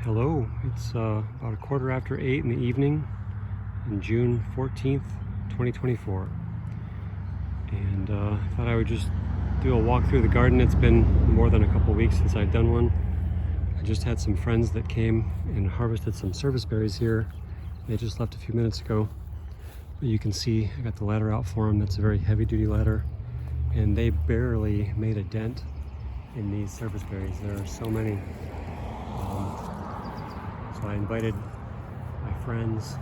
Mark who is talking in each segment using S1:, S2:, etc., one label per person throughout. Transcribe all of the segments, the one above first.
S1: Hello, it's about a quarter after 8 in the evening on June 14th, 2024. And thought I would just do a walk through the garden. It's been more than a couple weeks since I've done one. I just had some friends that came and harvested some serviceberries here. They just left a few minutes ago. But you can see I got the ladder out for them. That's a very heavy duty ladder. And they barely made a dent in these serviceberries. There are so many. So I invited my friends,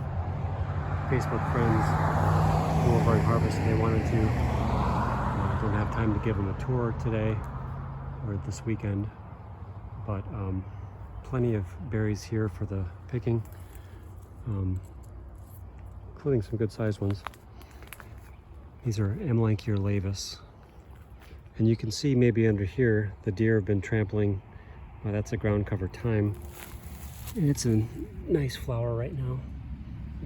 S1: Facebook friends, who were already harvesting. They wanted to. Don't have time to give them a tour today or this weekend, but plenty of berries here for the picking, including some good sized ones. These are Amelanchier laevis. And you can see maybe under here, the deer have been trampling. That's a ground cover thyme. And it's a nice flower right now.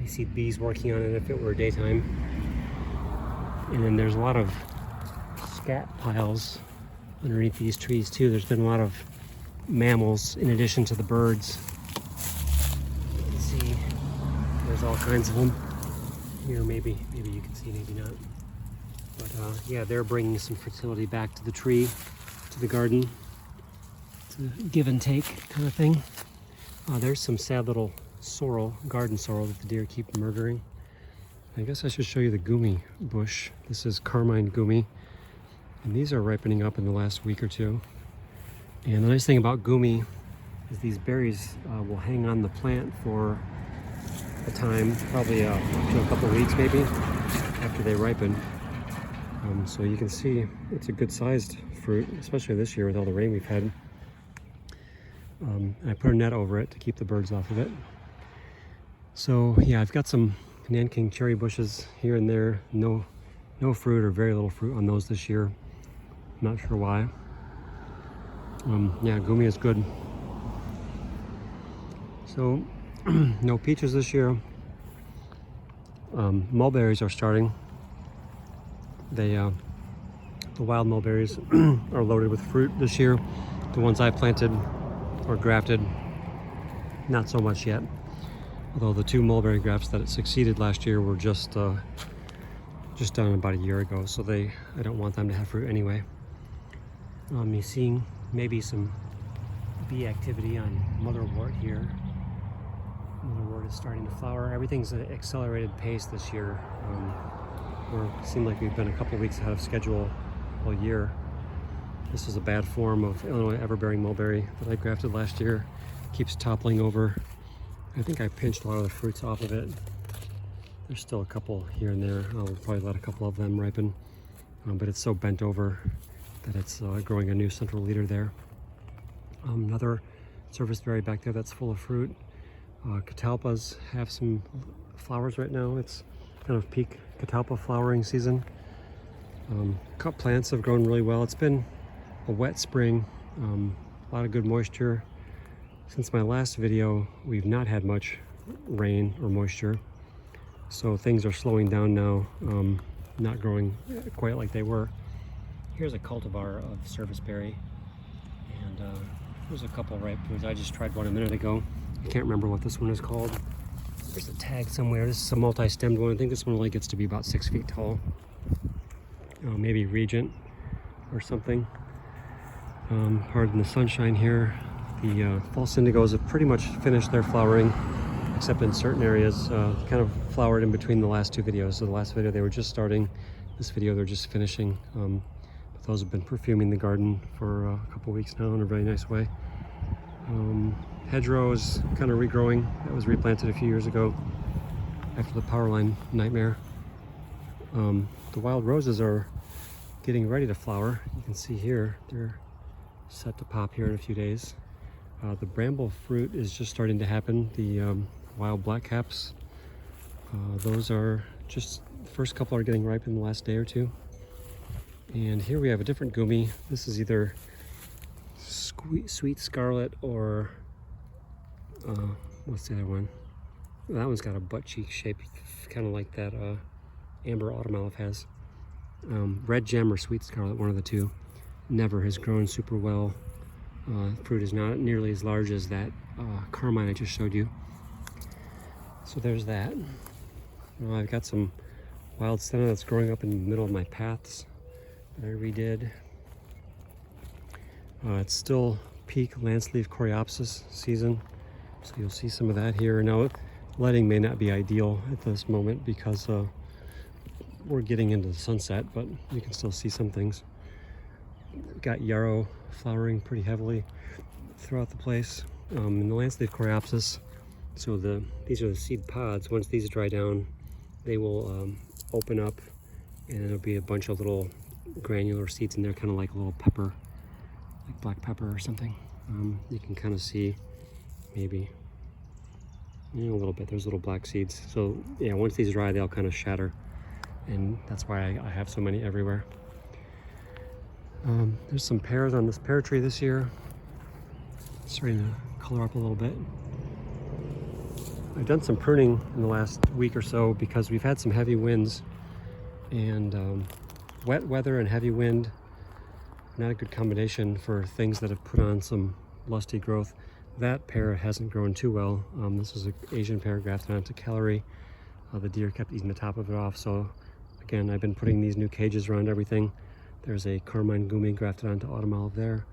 S1: I see bees working on it if it were daytime. And then there's a lot of scat piles underneath these trees too. There's been a lot of mammals in addition to the birds. You can see there's all kinds of them. Here maybe you can see, maybe not. But yeah, they're bringing some fertility back to the tree, to the garden. It's a give and take kind of thing. There's some sad little sorrel, garden sorrel, that the deer keep murdering. I guess I should show you the Goumi bush. This is carmine Goumi, and these are ripening up in the last week or two. And the nice thing about Goumi is these berries will hang on the plant for a time, probably up to a couple of weeks maybe, after they ripen. So you can see it's a good sized fruit, especially this year with all the rain we've had. I put a net over it to keep the birds off of it. So yeah, I've got some Nanking cherry bushes here and there. No fruit or very little fruit on those this year. Not sure why. Yeah, Goumi is good. So no peaches this year. Mulberries are starting. The wild mulberries are loaded with fruit this year. The ones I planted or grafted, not so much yet. Although the two mulberry grafts that succeeded last year were just done about a year ago, so I don't want them to have fruit anyway. You're seeing maybe some bee activity on motherwort here. Motherwort is starting to flower. Everything's at an accelerated pace this year. It seemed like we've been a couple weeks ahead of schedule all year. This is a bad form of Illinois everbearing mulberry that I grafted last year. It keeps toppling over. I think I pinched a lot of the fruits off of it. There's still a couple here and there. I'll probably let a couple of them ripen. But it's so bent over that it's growing a new central leader there. Another serviceberry back there that's full of fruit. Catalpas have some flowers right now. It's kind of peak catalpa flowering season. Cup plants have grown really well. It's been a wet spring, a lot of good moisture. Since my last video, we've not had much rain or moisture, so things are slowing down now, not growing quite like they were. Here's a cultivar of serviceberry, and there's a couple ripe ones. I just tried one a minute ago. I can't remember what this one is called. There's a tag somewhere. This is a multi-stemmed one. I think this one only gets to be about 6 feet tall. Maybe Regent or something. Pardon the sunshine here. The false indigos have pretty much finished their flowering, except in certain areas. Kind of flowered in between the last two videos. So the last video they were just starting. This video they're just finishing. But those have been perfuming the garden for a couple weeks now in a very nice way. Hedgerow is kind of regrowing. That was replanted a few years ago after the power line nightmare. The wild roses are getting ready to flower. You can see here they're set to pop here in a few days. The bramble fruit is just starting to happen. The wild blackcaps, those are just, the first couple are getting ripe in the last day or two. And here we have a different Goumi. This is either sweet scarlet or what's the other one? That one's got a butt cheek shape, kind of like that amber autumn olive has. Red gem or sweet scarlet, one of the two. Never has grown super well. Fruit is not nearly as large as that carmine I just showed you. So there's that. I've got some wild senna that's growing up in the middle of my paths that I redid. It's still peak lance leaf coreopsis season, so you'll see some of that here. Now, lighting may not be ideal at this moment because we're getting into the sunset, but you can still see some things. We've got yarrow flowering pretty heavily throughout the place. In the lance leaf coreopsis, so these are the seed pods. Once these dry down, they will open up, and there'll be a bunch of little granular seeds in there, kind of like a little pepper, like black pepper or something. You can kind of see maybe a little bit. There's little black seeds. So yeah, once these dry, they'll kind of shatter, and that's why I have so many everywhere. There's some pears on this pear tree this year. It's starting to color up a little bit. I've done some pruning in the last week or so because we've had some heavy winds, and wet weather and heavy wind, not a good combination for things that have put on some lusty growth. That pear hasn't grown too well. This is an Asian pear grafted onto celery. The deer kept eating the top of it off, so again, I've been putting these new cages around everything. There's a carmine Goumi grafted onto autumn olive there.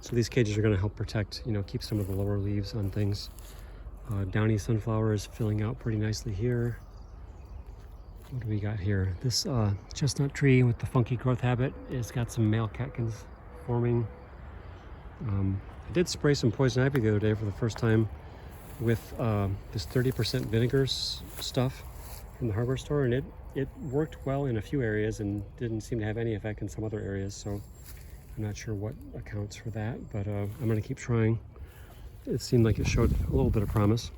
S1: So these cages are going to help protect, keep some of the lower leaves on things. Downy sunflower is filling out pretty nicely here. What do we got here? This chestnut tree with the funky growth habit has got some male catkins forming. I did spray some poison ivy the other day for the first time with this 30% vinegar stuff from the hardware store, and it worked well in a few areas and didn't seem to have any effect in some other areas, so I'm not sure what accounts for that, but I'm going to keep trying. It seemed like it showed a little bit of promise.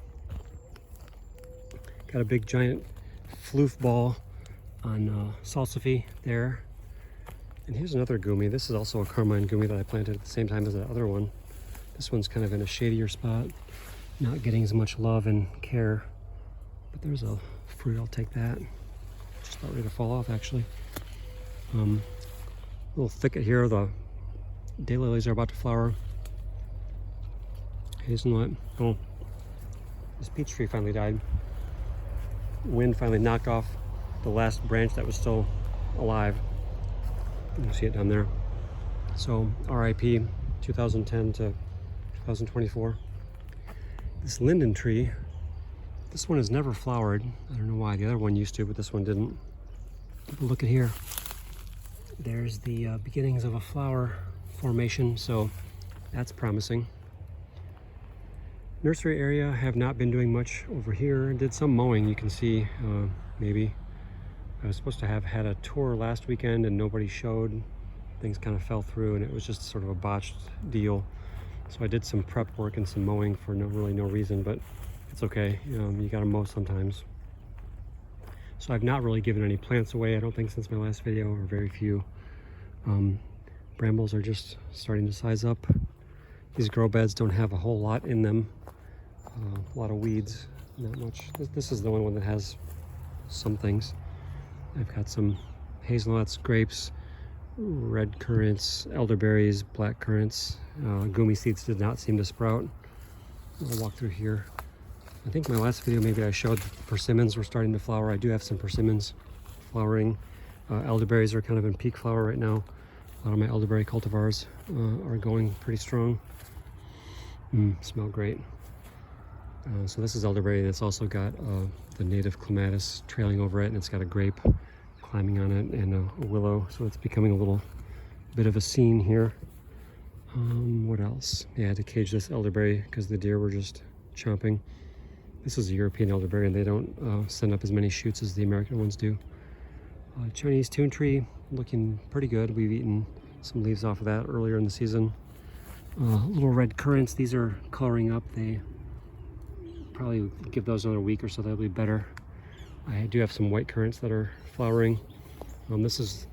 S1: Got a big giant floof ball on salsify there. And here's another Goumi. This is also a carmine Goumi that I planted at the same time as the other one. This one's kind of in a shadier spot, not getting as much love and care. But there's a fruit, I'll take that. Just about ready to fall off, actually. Little thicket here. The daylilies are about to flower. Hazelnut. Oh, this peach tree finally died. Wind finally knocked off the last branch that was still alive. You can see it down there. So RIP 2010 to 2024. This linden tree, this one has never flowered. I don't know why. The other one used to, but this one didn't. But look at here. There's the beginnings of a flower formation, so that's promising. Nursery area, have not been doing much over here. Did some mowing, you can see, maybe. I was supposed to have had a tour last weekend and nobody showed. Things kind of fell through and it was just sort of a botched deal. So I did some prep work and some mowing for really no reason, but it's okay. You gotta mow sometimes. So I've not really given any plants away, I don't think, since my last video, or very few. Brambles are just starting to size up. These grow beds don't have a whole lot in them. A lot of weeds, not much. This is the one that has some things. I've got some hazelnuts, grapes, red currants, elderberries, black currants. Goumi seeds did not seem to sprout. I'll walk through here. I think my last video maybe I showed persimmons were starting to flower. I do have some persimmons flowering. Elderberries are kind of in peak flower right now. A lot of my elderberry cultivars are going pretty strong. Smell great. So this is elderberry, and it's also got the native clematis trailing over it, and it's got a grape climbing on it and a willow, so it's becoming a little bit of a scene here. What else? Yeah, I had to cage this elderberry because the deer were just chomping. This is a European elderberry, and they don't send up as many shoots as the American ones do. Chinese tune tree, looking pretty good. We've eaten some leaves off of that earlier in the season. Little red currants, these are coloring up. They probably give those another week or so, they'll be better. I do have some white currants that are flowering. This is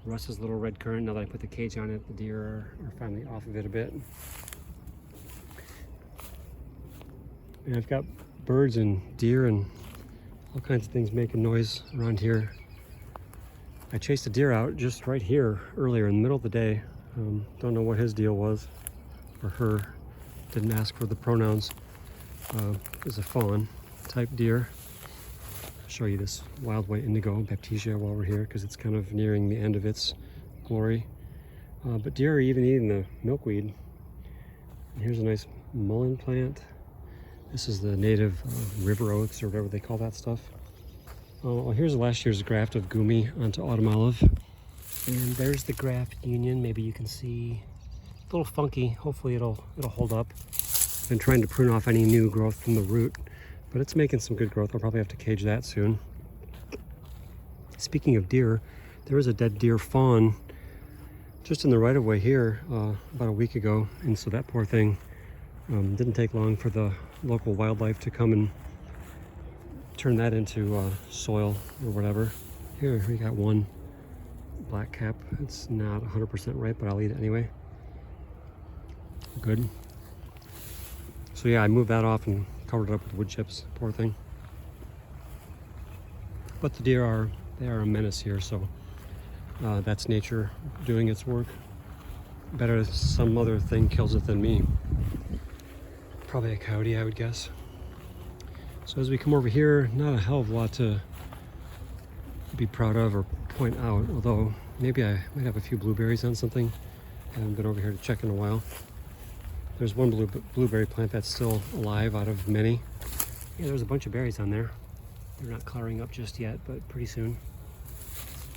S1: Russ's little red currant. Now that I put the cage on it, the deer are finally off of it a bit. And I've got birds and deer and all kinds of things making noise around here. I chased a deer out just right here earlier in the middle of the day. Don't know what his deal was, or her. Didn't ask for the pronouns. Is a fawn type deer. I'll show you this wild white indigo baptisia while we're here, because it's kind of nearing the end of its glory. But deer are even eating the milkweed. And here's a nice mullein plant. This is the native river oats, or whatever they call that stuff. Well, here's last year's graft of Goumi onto autumn olive. And there's the graft union. Maybe you can see. A little funky. Hopefully it'll hold up. I've been trying to prune off any new growth from the root, but it's making some good growth. I'll probably have to cage that soon. Speaking of deer, there was a dead deer fawn just in the right of way here about a week ago, and so that poor thing didn't take long for the local wildlife to come and turn that into soil or whatever. Here we got one black cap. It's not 100% ripe, but I'll eat it anyway. Good. So yeah, I moved that off and covered it up with wood chips. Poor thing. But the deer they are a menace here, so that's nature doing its work. Better some other thing kills it than me. Probably a coyote, I would guess. So as we come over here, not a hell of a lot to be proud of or point out, although maybe I might have a few blueberries on something. I haven't been over here to check in a while. There's one blueberry plant that's still alive out of many. Yeah, there's a bunch of berries on there. They're not coloring up just yet, but pretty soon.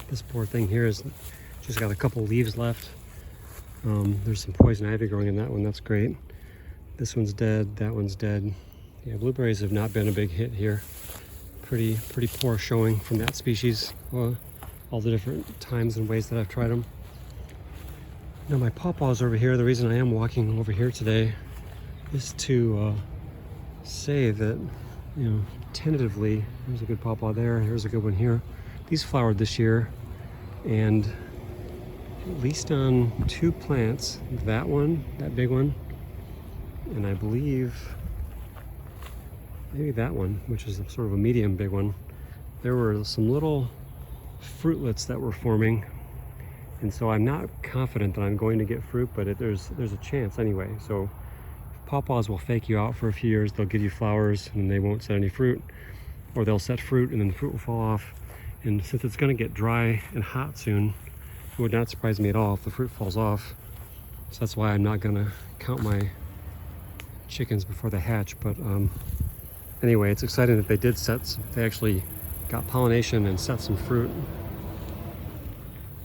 S1: This poor thing here is just got a couple leaves left. There's some poison ivy growing in that one. That's great. This one's dead. That one's dead. Yeah, blueberries have not been a big hit here. Pretty poor showing from that species. All the different times and ways that I've tried them. Now my pawpaws over here. The reason I am walking over here today is to say that, tentatively, there's a good pawpaw there. Here's a good one here. These flowered this year, and at least on 2 plants, that one, that big one, and I believe maybe that one, which is sort of a medium big one, there were some little fruitlets that were forming. And so I'm not confident that I'm going to get fruit, but there's a chance anyway. So pawpaws will fake you out for a few years. They'll give you flowers and they won't set any fruit, or they'll set fruit and then the fruit will fall off. And since it's going to get dry and hot soon, it would not surprise me at all if the fruit falls off. So that's why I'm not going to count my chickens before they hatch. But anyway, it's exciting that they actually got pollination and set some fruit.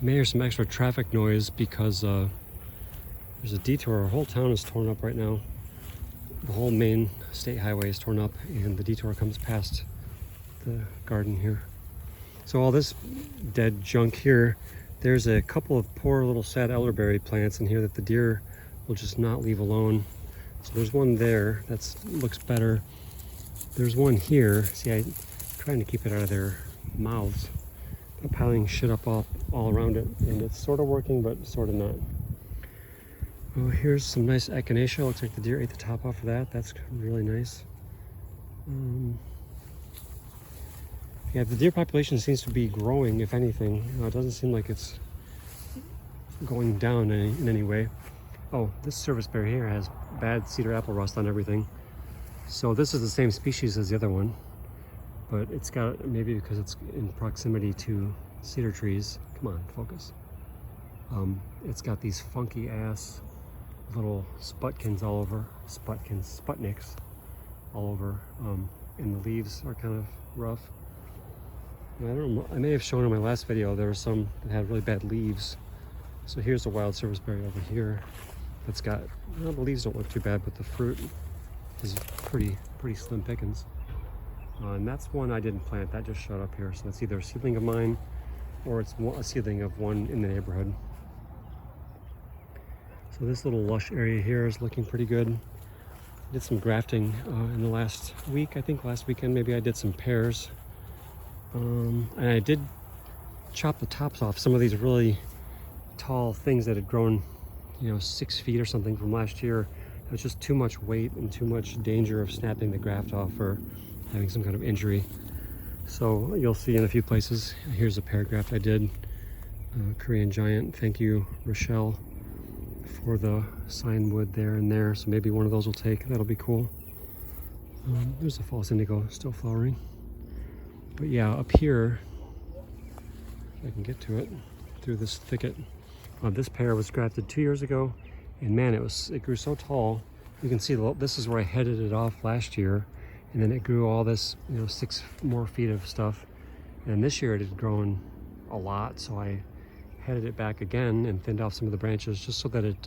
S1: May hear some extra traffic noise because there's a detour. Our whole town is torn up right now. The whole main state highway is torn up, and the detour comes past the garden here. So all this dead junk here, there's a couple of poor little sad elderberry plants in here that the deer will just not leave alone. So there's one there that looks better. There's one here. See, I'm trying to keep it out of their mouths. I'm piling shit up all around it, and it's sort of working, but sort of not. Oh, here's some nice echinacea. Looks like the deer ate the top off of that. That's really nice. Yeah, the deer population seems to be growing, if anything. It doesn't seem like it's going down in any way. Oh, this serviceberry here has bad cedar apple rust on everything. So this is the same species as the other one, but it's got, maybe because it's in proximity to cedar trees. Come on, focus. It's got these funky ass little sputkins all over, sputniks all over, and the leaves are kind of rough. I don't know, I may have shown in my last video there were some that had really bad leaves. So here's a wild serviceberry over here that's got, well, the leaves don't look too bad, but the fruit is pretty slim pickings. And that's one I didn't plant, that just showed up here. So that's either a seedling of mine or it's a seedling of one in the neighborhood. So this little lush area here is looking pretty good. I did some grafting in the last week. I think last weekend maybe I did some pears. And I did chop the tops off some of these really tall things that had grown, 6 feet or something from last year. It was just too much weight and too much danger of snapping the graft off or having some kind of injury. So you'll see in a few places. Here's a pear graft I did. Korean giant. Thank you, Rochelle. for the sign wood there and there, so maybe one of those will take. That'll be cool. There's a false indigo still flowering. But yeah, up here, if I can get to it, through this thicket. This pear was grafted 2 years ago, and man, it grew so tall. You can see this is where I headed it off last year, and then it grew all this, 6 more feet of stuff. And this year it had grown a lot, so I headed it back again and thinned off some of the branches just so that it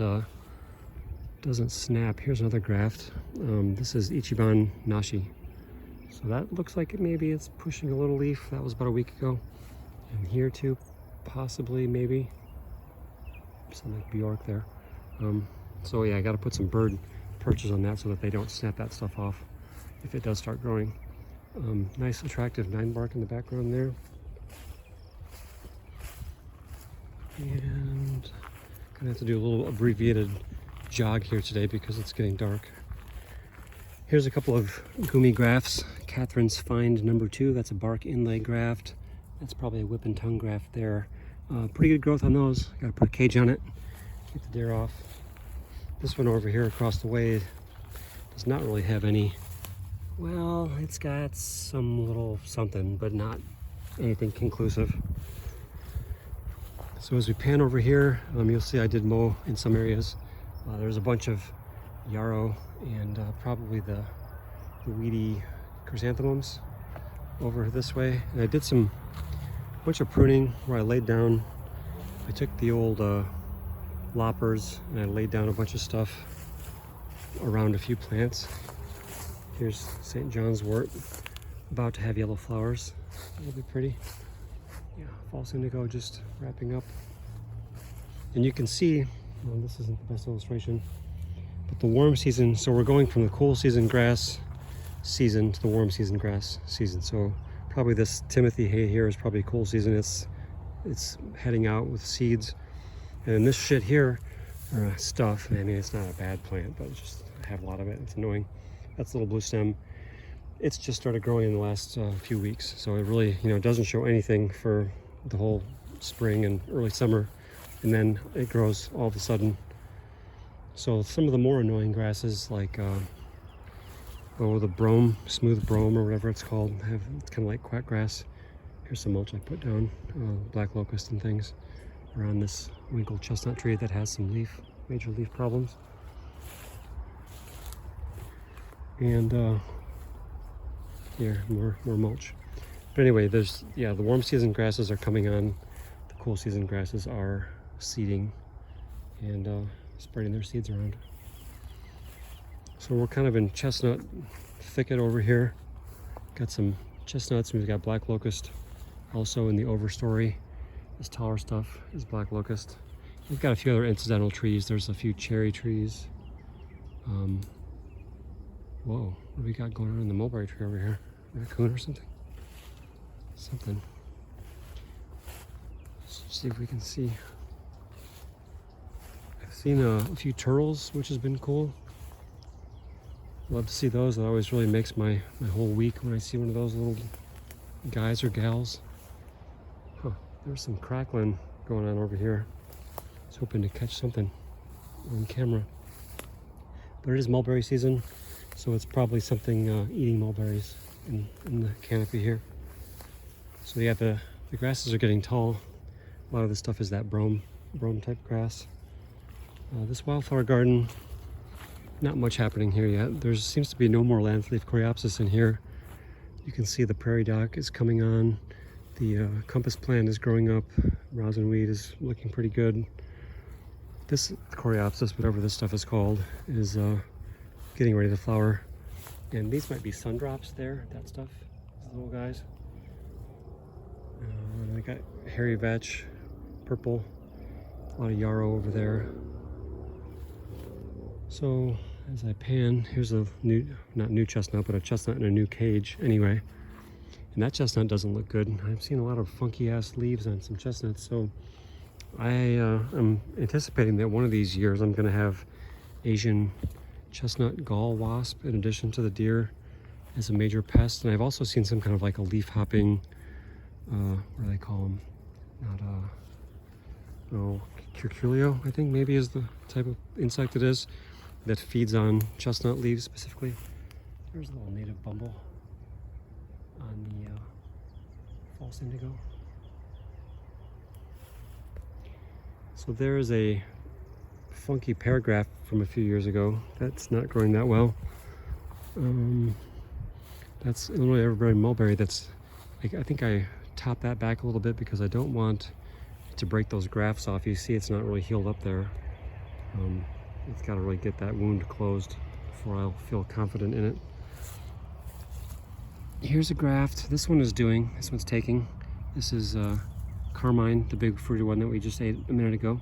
S1: doesn't snap. Here's another graft. This is Ichiban Nashi. So that looks like maybe it's pushing a little leaf. That was about a week ago. And here too, possibly, maybe. Something like Bjork there. So yeah, I got to put some bird perches on that so that they don't snap that stuff off if it does start growing. Nice attractive 9-bark in the background there. And gonna have to do a little abbreviated jog here today because it's getting dark. Here's a couple of Goumi grafts. Catherine's Find number 2. That's a bark inlay graft. That's probably a whip and tongue graft there. Pretty good growth on those. Got to put a cage on it, keep the deer off. This one over here across the way does not really have any. Well, it's got some little something, but not anything conclusive. So as we pan over here, you'll see I did mow in some areas. There's a bunch of yarrow and probably the weedy chrysanthemums over this way. And I did a bunch of pruning where I laid down. I took the old loppers and I laid down a bunch of stuff around a few plants. Here's St. John's wort, about to have yellow flowers. That'll be pretty. Yeah, false indigo just wrapping up. And you can see, well, this isn't the best illustration, but the warm season, so we're going from the cool season grass season to the warm season grass season. So probably this Timothy hay here is probably cool season. It's heading out with seeds. And then this shit here, stuff, I mean, it's not a bad plant, but it's just, I have a lot of it. It's annoying. That's a little blue stem. It's just started growing in the last few weeks. So it really, doesn't show anything for the whole spring and early summer. And then it grows all of a sudden. So some of the more annoying grasses like, the brome, smooth brome or whatever it's called, it's kind of like quack grass. Here's some mulch I put down, black locust and things around this winkle chestnut tree that has some major leaf problems. And here, more mulch. But anyway, the warm season grasses are coming on. The cool season grasses are seeding and spreading their seeds around. So we're kind of in chestnut thicket over here. Got some chestnuts, and we've got black locust also in the overstory. This taller stuff is black locust. We've got a few other incidental trees. There's a few cherry trees. Whoa, what do we got going on in the mulberry tree over here? Raccoon or something? Something. Let's see if we can see. I've seen a few turtles, which has been cool. Love to see those. That always really makes my whole week when I see one of those little guys or gals. Huh, there's some crackling going on over here. I was hoping to catch something on camera. But it is mulberry season, so it's probably something eating mulberries in the canopy here. So yeah, the grasses are getting tall. A lot of this stuff is that brome type grass. This wildflower garden, not much happening here yet. There seems to be no more lanceolate coreopsis in here. You can see the prairie dock is coming on. The compass plant is growing up. Rosinweed is looking pretty good. This coreopsis, whatever this stuff is called, is getting ready to flower. And these might be sundrops there, that stuff, these little guys. I got hairy vetch, purple, a lot of yarrow over there. So as I pan, here's a not new chestnut, but a chestnut in a new cage anyway. And that chestnut doesn't look good. I've seen a lot of funky ass leaves on some chestnuts. So I am anticipating that one of these years I'm gonna have Asian chestnut gall wasp in addition to the deer as a major pest. And I've also seen some kind of like a leaf hopping, what do they call them? Not oh, curculio, I think maybe is the type of insect it is that feeds on chestnut leaves specifically. There's a little native bumble on the false indigo. So there is a funky paragraph from a few years ago that's not growing that well. That's Illinois everberry mulberry. That's, I think I topped that back a little bit because I don't want to break those grafts off. You see it's not really healed up there. It's got to really get that wound closed before I'll feel confident in it. Here's a graft. This one is doing, this one's taking. This is Carmine, the big fruity one that we just ate a minute ago.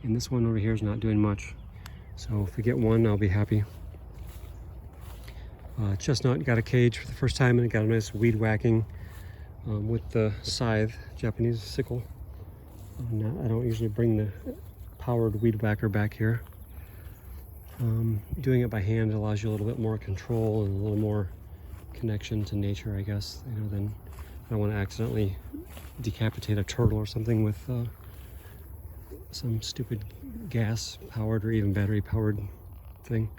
S1: And this one over here is not doing much. So if we get one, I'll be happy. Chestnut got a cage for the first time and it got a nice weed whacking with the scythe, Japanese sickle. I don't usually bring the powered weed whacker back here. Doing it by hand allows you a little bit more control and a little more connection to nature, I guess. You know, then I don't want to accidentally decapitate a turtle or something with some stupid gas powered or even battery powered thing.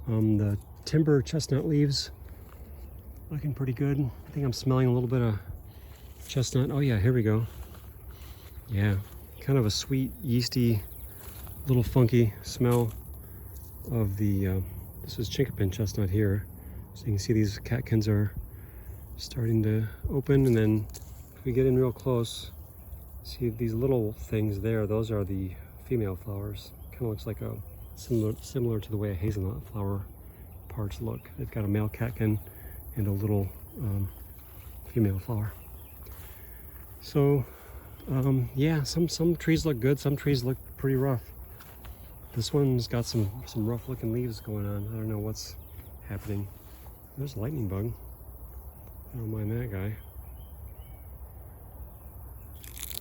S1: The timber chestnut leaves looking pretty good. I think I'm smelling a little bit of chestnut. Oh yeah, here we go. Yeah, kind of a sweet, yeasty, little funky smell of the, this is chinkapin chestnut here. So you can see these catkins are starting to open, and then if we get in real close, see these little things there, those are the female flowers. Kind of looks like a similar to the way a hazelnut flower parts look. They've got a male catkin and a little female flower. So yeah, some trees look good, some trees look pretty rough. This one's got some rough looking leaves going on. I don't know what's happening. There's a lightning bug. I don't mind that guy.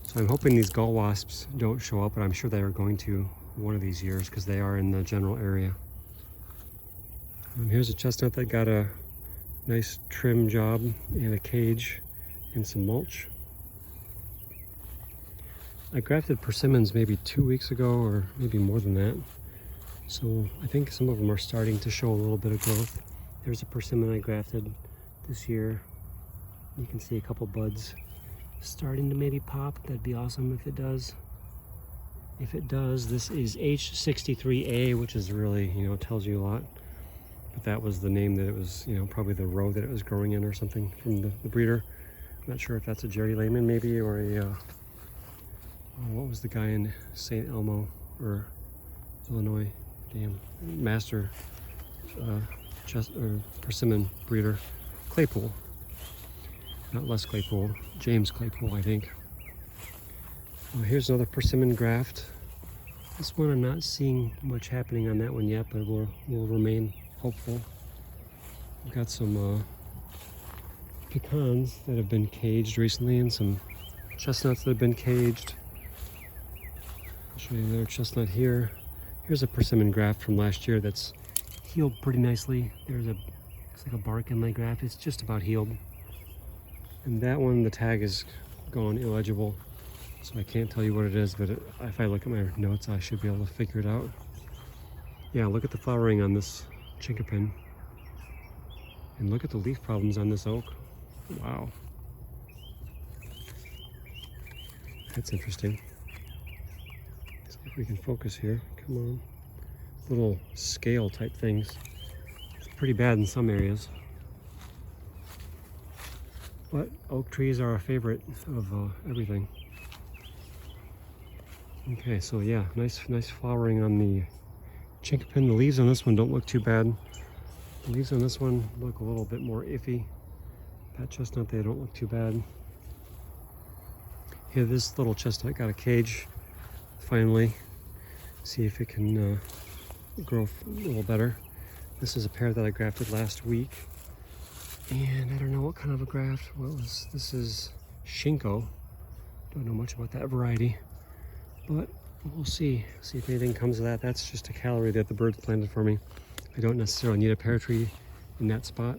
S1: So I'm hoping these gall wasps don't show up, but I'm sure they are going to one of these years because they are in the general area. Here's a chestnut that got a nice trim job and a cage and some mulch. I grafted persimmons maybe 2 weeks ago or maybe more than that. So I think some of them are starting to show a little bit of growth. There's a persimmon I grafted this year. You can see a couple buds starting to maybe pop. That'd be awesome if it does. If it does, this is H63A, which is really, you know, tells you a lot. But that was the name that it was, you know, probably the row that it was growing in or something from the breeder. I'm not sure if that's a Jerry Lehman maybe, or a, what was the guy in St. Elmo or Illinois? Damn, master persimmon breeder. Claypool. Not Les Claypool, James Claypool, I think. Well, here's another persimmon graft. This one I'm not seeing much happening on that one yet, but we'll remain hopeful. We've got some pecans that have been caged recently and some chestnuts that have been caged. I'll show you another chestnut here. Here's a persimmon graft from last year that's healed pretty nicely. There's a, looks like a bark inlay graft. It's just about healed. And that one, the tag is gone illegible, so I can't tell you what it is, but if I look at my notes, I should be able to figure it out. Yeah, look at the flowering on this chinkapin. And look at the leaf problems on this oak. Wow. That's interesting. See if we can focus here. Come on. Little scale type things. It's pretty bad in some areas. But oak trees are a favorite of everything. Okay, so yeah, nice flowering on the chinkapin. The leaves on this one don't look too bad. The leaves on this one look a little bit more iffy. That chestnut, they don't look too bad. Here, this little chestnut got a cage, finally. See if it can grow a little better. This is a pair that I grafted last week. And I don't know what kind of a graft. This is Shinko. Don't know much about that variety, but we'll see. See if anything comes of that. That's just a calorie that the birds planted for me. I don't necessarily need a pear tree in that spot,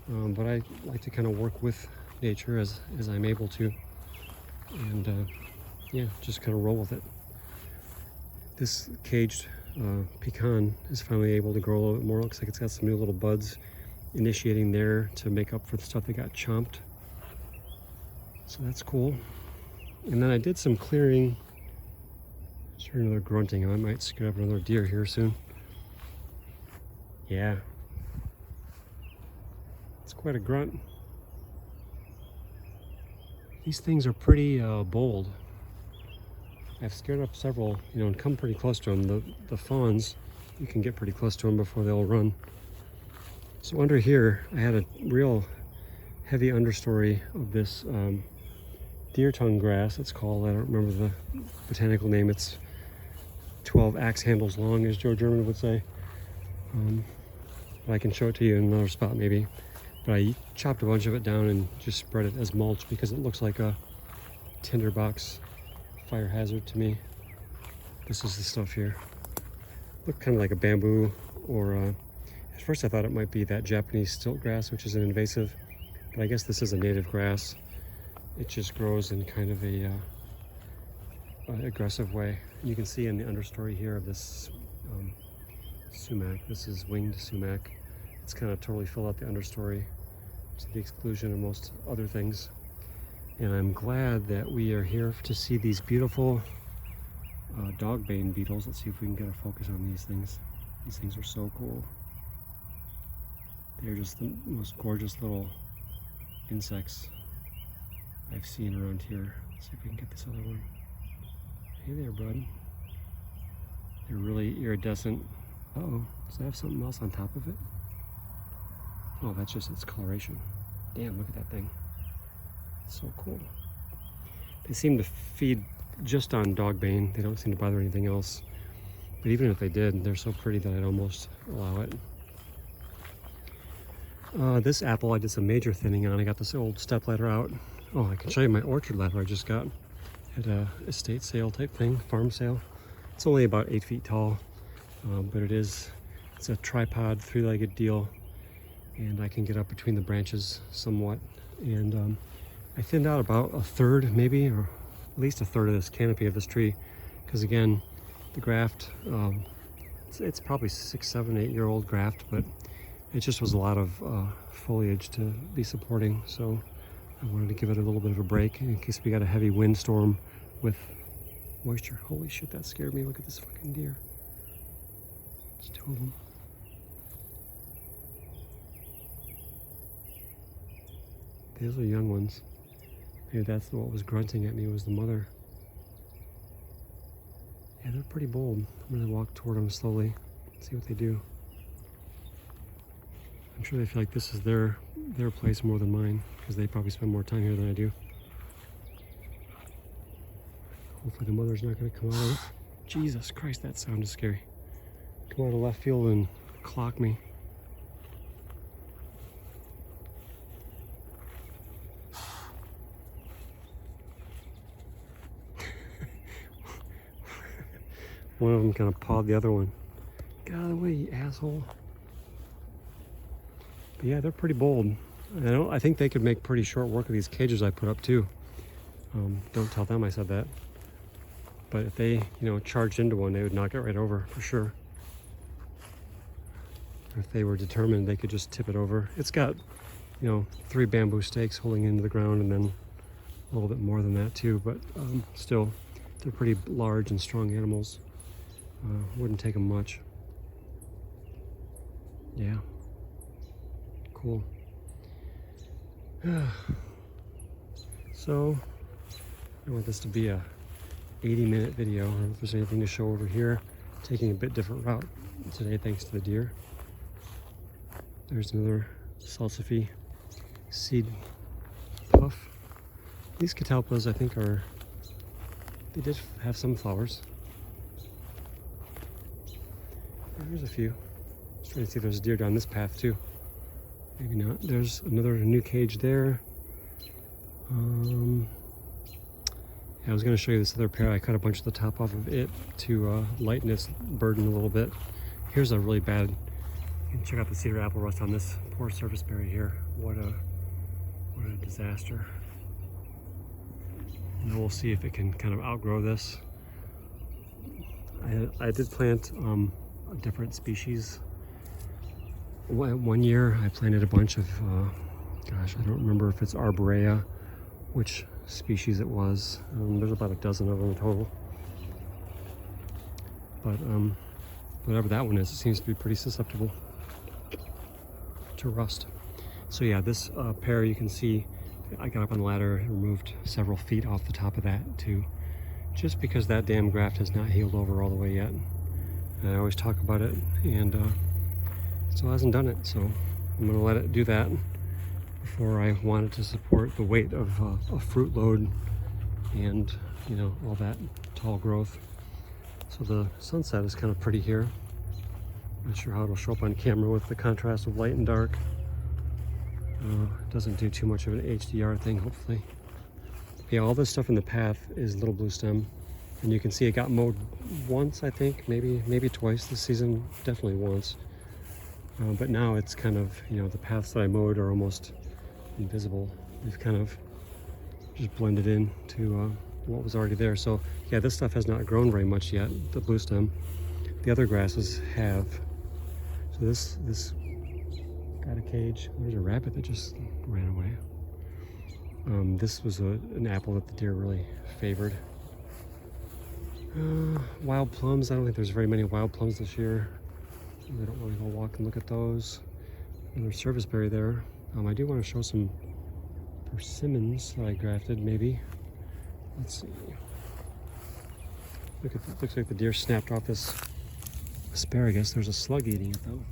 S1: but I like to kind of work with nature as I'm able to. And yeah, just kind of roll with it. This caged pecan is finally able to grow a little bit more. Looks like it's got some new little buds initiating there to make up for the stuff that got chomped. So that's cool. And then I did some clearing. Just heard another grunting. I might scoot up another deer here soon. Yeah. It's quite a grunt. These things are pretty bold. I've scared up several, and come pretty close to them. The fawns, you can get pretty close to them before they'll run. So under here, I had a real heavy understory of this deer tongue grass, it's called. I don't remember the botanical name. It's 12 axe handles long, as Joe German would say. But I can show it to you in another spot maybe. But I chopped a bunch of it down and just spread it as mulch because it looks like a tinderbox fire hazard to me. This is the stuff here. Looked kind of like a bamboo, or at first I thought it might be that Japanese stilt grass, which is an invasive, but I guess this is a native grass. It just grows in kind of a aggressive way. You can see in the understory here of this sumac. This is winged sumac. It's kind of totally filled out the understory to the exclusion of most other things. And I'm glad that we are here to see these beautiful dogbane beetles. Let's see if we can get a focus on these things. These things are so cool. They're just the most gorgeous little insects I've seen around here. Let's see if we can get this other one. Hey there, bud. They're really iridescent. Uh-oh, does that have something else on top of it? Oh, that's just its coloration. Damn, look at that thing. It's so cool. They seem to feed just on dogbane. They don't seem to bother anything else. But even if they did, they're so pretty that I'd almost allow it. This apple I did some major thinning on. I got this old step ladder out. Oh, I can show you my orchard ladder I just got at a estate sale type thing, farm sale. It's only about 8 feet tall, but it's a tripod, 3-legged deal, and I can get up between the branches somewhat. And I thinned out about a third, maybe, or at least a third of this canopy of this tree, because again, the graft, it's probably 6, 7, 8 year old graft, but it just was a lot of foliage to be supporting, so I wanted to give it a little bit of a break in case we got a heavy windstorm with moisture. Holy shit, that scared me. Look at this fucking deer. There's 2 of them. These are young ones. Maybe that's what was grunting at me, was the mother. Yeah, they're pretty bold. I'm gonna walk toward them slowly, see what they do. I'm sure they feel like this is their place more than mine, because they probably spend more time here than I do. Hopefully the mother's not gonna come out of it. Jesus Christ, that sound is scary. Come out of left field and clock me. One of them kind of pawed the other one. Get out of the way, you asshole. But yeah, they're pretty bold. I think they could make pretty short work of these cages I put up too. Don't tell them I said that. But if they, charged into one, they would knock it right over for sure. If they were determined, they could just tip it over. It's got, 3 bamboo stakes holding into the ground, and then a little bit more than that too. But still, they're pretty large and strong animals. Wouldn't take them much. Yeah. Cool. So, I want this to be a 80-minute video. I don't know if there's anything to show over here. Taking a bit different route today thanks to the deer. There's another salsify seed puff. These catalpas I think they did have some flowers. There's a few. Just trying to see if there's a deer down this path too. Maybe not. There's another new cage there. Yeah, I was going to show you this other pair. I cut a bunch of the top off of it to lighten its burden a little bit. Here's a really bad. You can check out the cedar apple rust on this poor serviceberry here. What a disaster. And then we'll see if it can kind of outgrow this. I did plant a different species. One year I planted a bunch of, gosh, I don't remember if it's arborea, which species it was. There's about a dozen of them total. But whatever that one is, it seems to be pretty susceptible to rust. So yeah, this pear, you can see I got up on the ladder and removed several feet off the top of that too, just because that damn graft has not healed over all the way yet. And I always talk about it, and still hasn't done it, so I'm gonna let it do that before I want it to support the weight of a fruit load and, you know, all that tall growth. So the sunset is kind of pretty here. Not sure how it'll show up on camera with the contrast of light and dark. It doesn't do too much of an HDR thing, hopefully. Yeah, all this stuff in the path is little blue stem, and you can see it got mowed once, I think, maybe twice this season, definitely once. But now it's kind of, you know, the paths that I mowed are almost invisible. They've kind of just blended in to what was already there. So yeah, this stuff has not grown very much yet, the blue stem. The other grasses have. So this got a cage. There's a rabbit that just ran away. This was an apple that the deer really favored. Wild plums, I don't think there's very many wild plums this year. I don't want to go walk and look at those. And there's serviceberry there. I do want to show some persimmons that I grafted, maybe. Let's see. Looks like the deer snapped off this asparagus. There's a slug eating it though.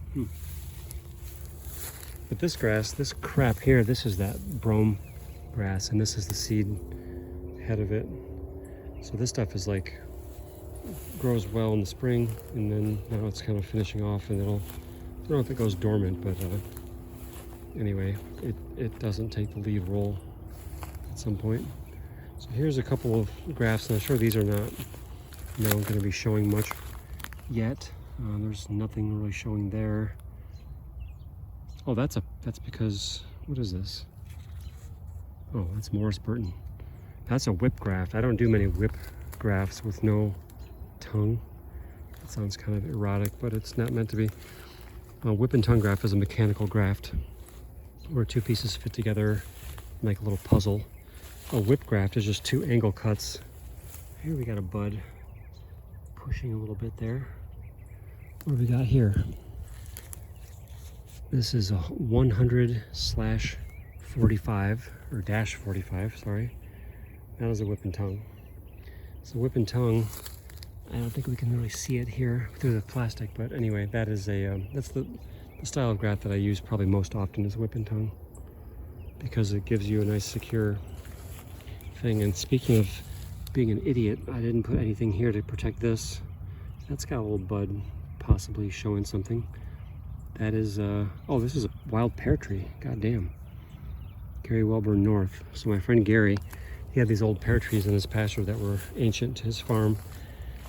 S1: But this grass, this crap here, this is that brome grass, and this is the seed head of it. So this stuff is like, grows well in the spring, and then now it's kind of finishing off, and it'll, I don't know if it goes dormant, but anyway, it doesn't take the lead role at some point. So here's a couple of grafts, and I'm sure these are not, you know, going to be showing much yet. There's nothing really showing there. Oh, that's because, what is this? Oh, that's Morris Burton. That's a whip graft. I don't do many whip grafts with no tongue. That sounds kind of erotic, but it's not meant to be. Whip and tongue graft is a mechanical graft where two pieces fit together, make a little puzzle. A whip graft is just two angle cuts. Here we got a bud pushing a little bit there. What do we got here? This is a 100/45 or -45, sorry. That is a whip and tongue. So whip and tongue, I don't think we can really see it here through the plastic, but anyway, that is a that's the style of graft that I use probably most often is whip and tongue, because it gives you a nice secure thing. And speaking of being an idiot, I didn't put anything here to protect this. That's got a little bud possibly showing something. That is, oh, this is a wild pear tree. God damn. Gary Welburn North. So my friend Gary, he had these old pear trees in his pasture that were ancient to his farm,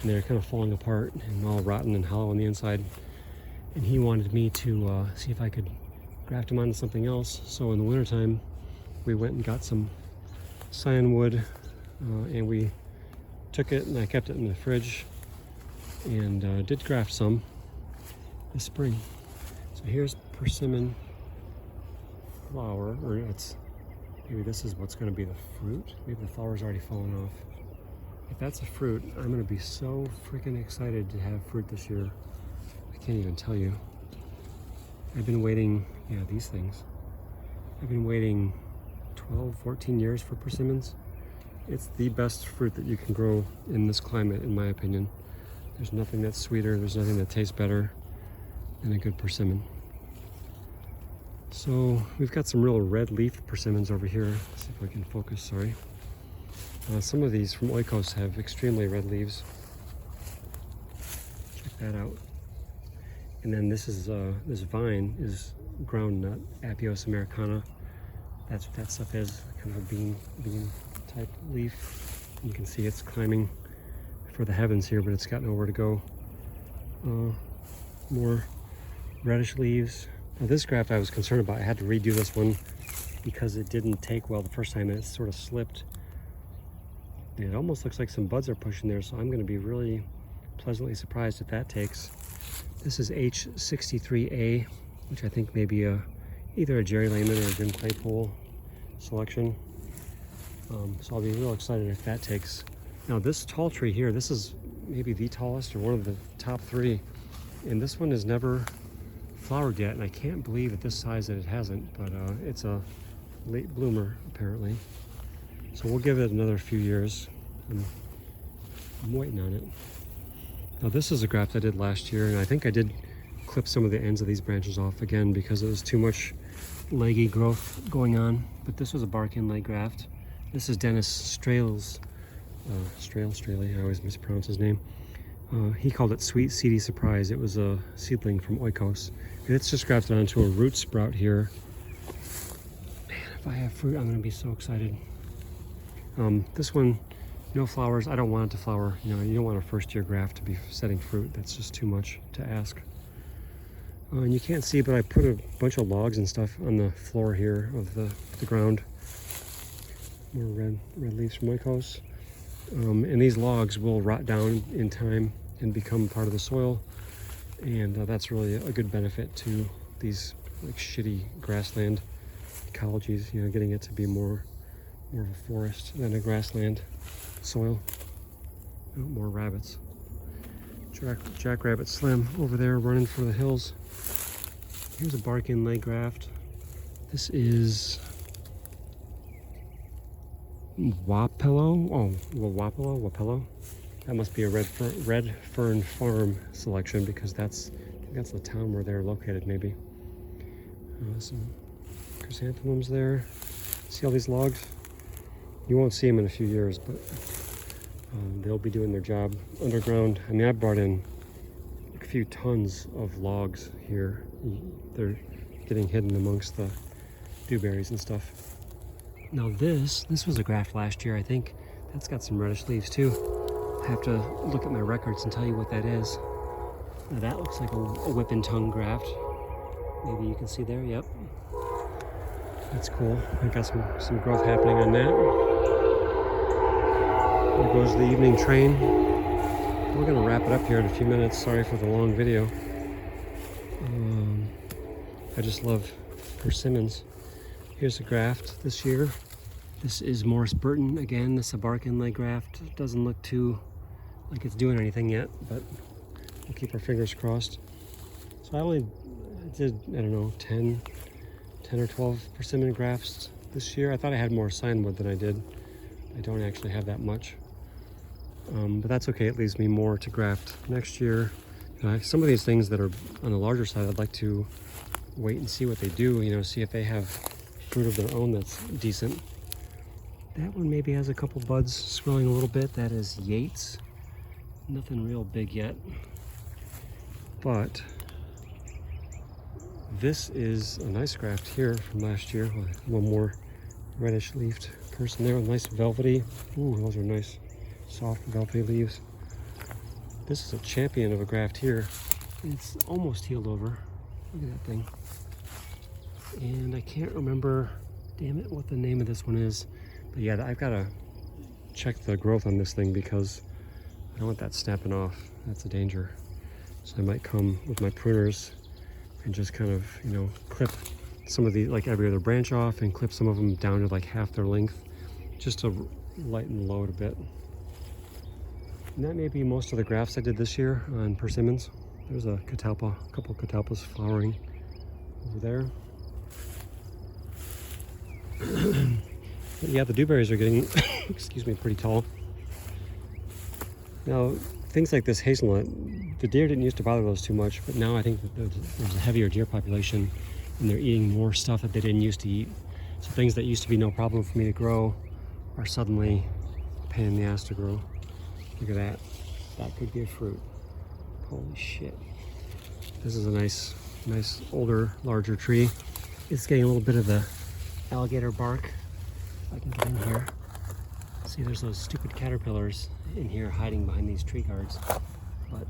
S1: and they're kind of falling apart and all rotten and hollow on the inside. And he wanted me to see if I could graft them onto something else. So in the wintertime, we went and got some cyanwood, and we took it and I kept it in the fridge and did graft some this spring. So here's persimmon flower, or it's, maybe this is what's going to be the fruit. Maybe the flower's already fallen off. If that's a fruit, I'm going to be so freaking excited to have fruit this year. I can't even tell you. I've been waiting, yeah, these things. I've been waiting 12, 14 years for persimmons. It's the best fruit that you can grow in this climate, in my opinion. There's nothing that's sweeter, there's nothing that tastes better than a good persimmon. So we've got some real red leaf persimmons over here. Let's see if I can focus, sorry. Some of these from Oikos have extremely red leaves. Check that out. And then this is this vine is ground nut, Apios americana. That's what that stuff is, kind of a bean type leaf. You can see it's climbing for the heavens here, but it's got nowhere to go. More reddish leaves. Now this graft I was concerned about. I had to redo this one because it didn't take well the first time and it sort of slipped. And it almost looks like some buds are pushing there, so I'm going to be really pleasantly surprised if that takes. This is H63A, which I think may be either a Jerry Lehman or a Jim Claypool selection. So I'll be real excited if that takes. Now this tall tree here, this is maybe the tallest or one of the top 3. And this one has never flowered yet, and I can't believe at this size that it hasn't, but it's a late bloomer apparently. So we'll give it another few years. I'm waiting on it. Now this is a graft I did last year, and I think I did clip some of the ends of these branches off again because it was too much leggy growth going on. But this was a bark inlay graft. This is Dennis Straley's, Straley, I always mispronounce his name. He called it Sweet Seedy Surprise. It was a seedling from Oikos. And it's just grafted onto a root sprout here. Man, if I have fruit, I'm gonna be so excited. This one, no flowers. I don't want it to flower. You know, you don't want a first-year graft to be setting fruit. That's just too much to ask. And you can't see, but I put a bunch of logs and stuff on the floor here of the ground. More red leaves from Oikos. And these logs will rot down in time and become part of the soil. And that's really a good benefit to these like shitty grassland ecologies, you know, getting it to be more of a forest than a grassland soil. Oh, more rabbits. Jackrabbit Slim over there running for the hills. Here's a bark inlay graft. This is Wapello. Oh, Wapello. That must be a red fern farm selection because that's the town where they're located, maybe. Some chrysanthemums there. See all these logs? You won't see them in a few years, but they'll be doing their job underground. I mean, I brought in a few tons of logs here. They're getting hidden amongst the dewberries and stuff. Now this was a graft last year, I think. That's got some reddish leaves too. I have to look at my records and tell you what that is. Now that looks like a whip and tongue graft. Maybe you can see there, yep. That's cool. I got some growth happening on that. There goes the evening train. We're gonna wrap it up here in a few minutes. Sorry for the long video. I just love persimmons. Here's a graft this year. This is Morris Burton again. This is a bark inlay graft. It doesn't look too like it's doing anything yet, but we'll keep our fingers crossed. So I did, I don't know, 10 or 12 persimmon grafts this year. I thought I had more signwood than I did. I don't actually have that much. But that's okay, it leaves me more to graft next year. Some of these things that are on the larger side, I'd like to wait and see what they do, you know, see if they have fruit of their own that's decent. That one maybe has a couple buds swelling a little bit. That is Yates. Nothing real big yet. But this is a nice graft here from last year. One more reddish leafed person there with nice velvety. Ooh, those are nice soft velvety leaves. This is a champion of a graft here. It's almost healed over. Look at that thing. And I can't remember, damn it, what the name of this one is. But yeah, I've got to check the growth on this thing because I don't want that snapping off. That's a danger. So I might come with my pruners and just kind of, you know, clip some of the, like every other branch off and clip some of them down to like half their length just to lighten the load a bit. And that may be most of the grafts I did this year on persimmons. There's a couple catalpas flowering over there. But yeah, the dewberries are getting, excuse me, pretty tall. Now, things like this hazelnut, the deer didn't used to bother those too much, but now I think that there's a heavier deer population and they're eating more stuff that they didn't used to eat. So things that used to be no problem for me to grow are suddenly a pain in the ass to grow. Look at that. That could be a fruit. Holy shit. This is a nice older, larger tree. It's getting a little bit of the alligator bark. If I can get in here. See, there's those stupid caterpillars in here hiding behind these tree guards. But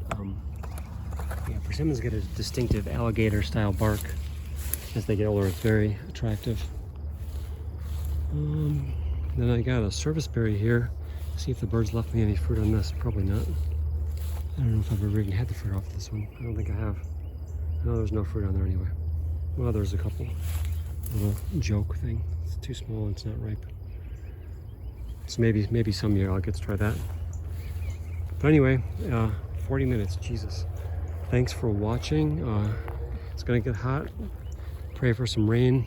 S1: yeah, persimmons get a distinctive alligator style bark as they get older. It's very attractive. Then I got a serviceberry here. See if the birds left me any fruit on this. Probably not. I don't know if I've ever even had the fruit off this one. I don't think I have. No, there's no fruit on there anyway. Well, there's a couple. Little joke thing. It's too small and it's not ripe. So maybe some year I'll get to try that. But anyway, 40 minutes, Jesus. Thanks for watching. It's gonna get hot. Pray for some rain,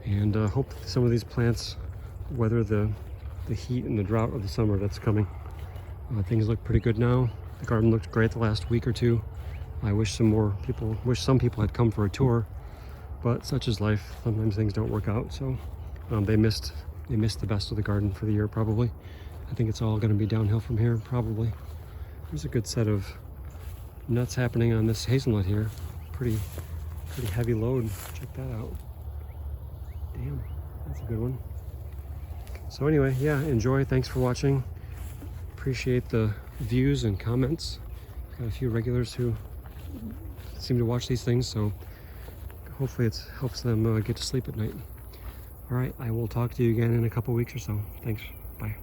S1: and hope that some of these plants weather the heat and the drought of the summer that's coming. Things look pretty good now. The garden looked great the last week or two. I wish some people had come for a tour, but such is life. Sometimes things don't work out, so they missed the best of the garden for the year probably. I think it's all going to be downhill from here probably. There's a good set of nuts happening on this hazelnut here. Pretty heavy load. Check that out. Damn, that's a good one. So anyway, yeah, enjoy. Thanks for watching. Appreciate the views and comments. Got a few regulars who seem to watch these things, so hopefully it helps them get to sleep at night. All right, I will talk to you again in a couple weeks or so. Thanks. Bye.